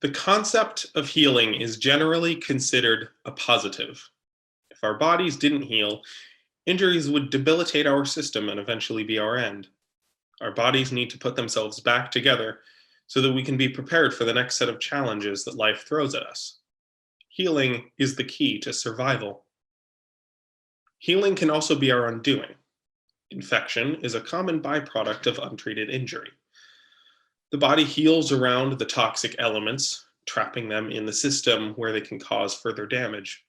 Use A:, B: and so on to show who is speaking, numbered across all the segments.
A: The concept of healing is generally considered a positive. If our bodies didn't heal, injuries would debilitate our system and eventually be our end. Our bodies need to put themselves back together so that we can be prepared for the next set of challenges that life throws at us. Healing is the key to survival. Healing can also be our undoing. Infection is a common byproduct of untreated injury. The body heals around the toxic elements, trapping them in the system where they can cause further damage.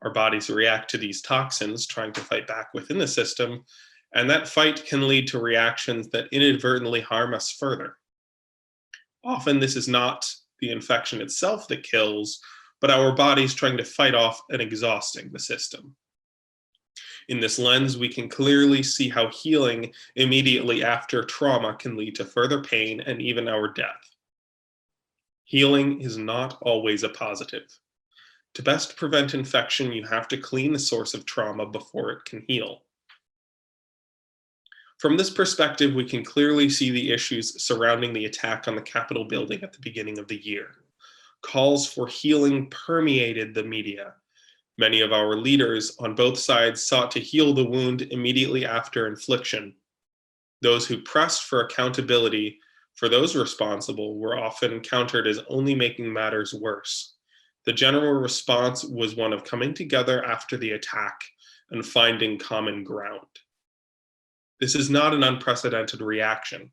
A: Our bodies react to these toxins, trying to fight back within the system, and that fight can lead to reactions that inadvertently harm us further. Often, this is not the infection itself that kills, but our bodies trying to fight off and exhausting the system. In this lens, we can clearly see how healing immediately after trauma can lead to further pain and even our death. Healing is not always a positive. To best prevent infection, you have to clean the source of trauma before it can heal. From this perspective, we can clearly see the issues surrounding the attack on the Capitol building at the beginning of the year. Calls for healing permeated the media. Many of our leaders on both sides sought to heal the wound immediately after infliction. Those who pressed for accountability for those responsible were often countered as only making matters worse. The general response was one of coming together after the attack and finding common ground. This is not an unprecedented reaction.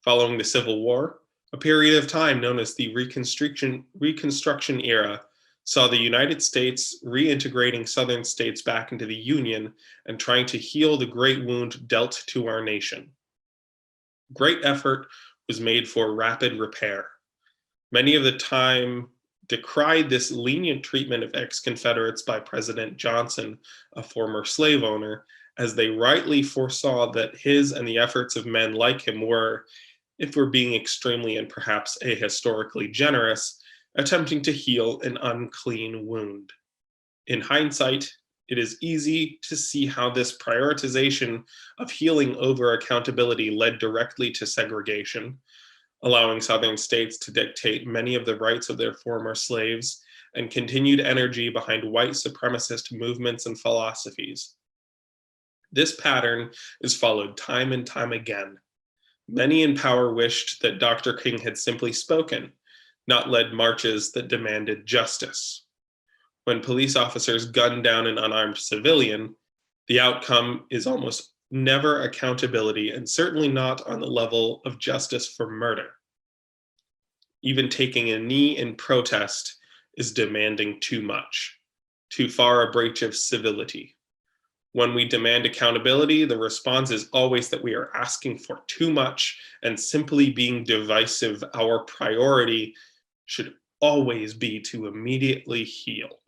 A: Following the Civil War, a period of time known as the Reconstruction era saw the United States reintegrating Southern states back into the Union and trying to heal the great wound dealt to our nation. Great effort was made for rapid repair. Many of the time decried this lenient treatment of ex-Confederates by President Johnson, a former slave owner, as they rightly foresaw that his and the efforts of men like him were, if we're being extremely and perhaps ahistorically generous, attempting to heal an unclean wound. In hindsight, it is easy to see how this prioritization of healing over accountability led directly to segregation, allowing Southern states to dictate many of the rights of their former slaves, and continued energy behind white supremacist movements and philosophies. This pattern is followed time and time again. Many in power wished that Dr. King had simply spoken, not led marches that demanded justice. When police officers gun down an unarmed civilian, the outcome is almost never accountability, and certainly not on the level of justice for murder. Even taking a knee in protest is demanding too much, too far a breach of civility. When we demand accountability, the response is always that we are asking for too much and simply being divisive. Our priority should always be to immediately heal.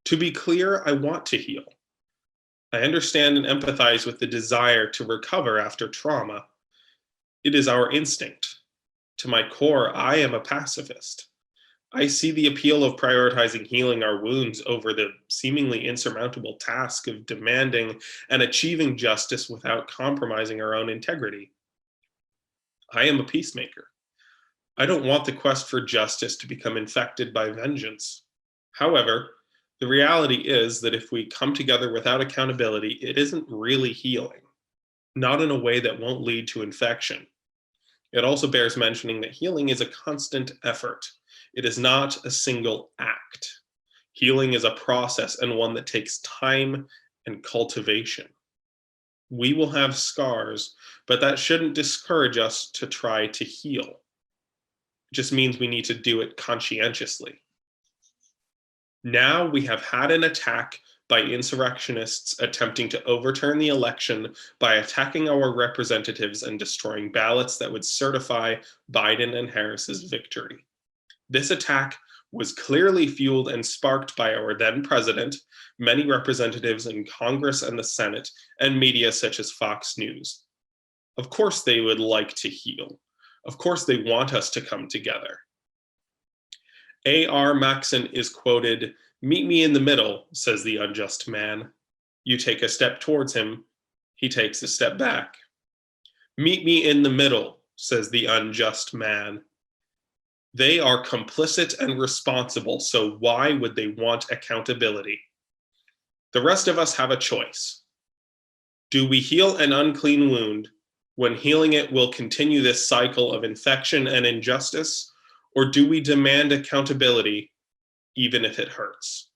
A: To be clear, I want to heal. I understand and empathize with the desire to recover after trauma. It is our instinct. To my core, I am a pacifist. I see the appeal of prioritizing healing our wounds over the seemingly insurmountable task of demanding and achieving justice without compromising our own integrity. I am a peacemaker. I don't want the quest for justice to become infected by vengeance. However, the reality is that if we come together without accountability, it isn't really healing, not in a way that won't lead to infection. It also bears mentioning that healing is a constant effort. It is not a single act. Healing is a process and one that takes time and cultivation. We will have scars, but that shouldn't discourage us to try to heal. It just means we need to do it conscientiously. Now we have had an attack by insurrectionists attempting to overturn the election by attacking our representatives and destroying ballots that would certify Biden and Harris's victory. This attack was clearly fueled and sparked by our then president, many representatives in Congress and the Senate, and media such as Fox News. Of course they would like to heal. Of course they want us to come together. A.R. Maxon is quoted, "Meet me in the middle," says the unjust man. You take a step towards him, he takes a step back. Meet me in the middle, says the unjust man. They are complicit and responsible, so why would they want accountability? The rest of us have a choice. Do we heal an unclean wound when healing it will continue this cycle of infection and injustice, or do we demand accountability even if it hurts?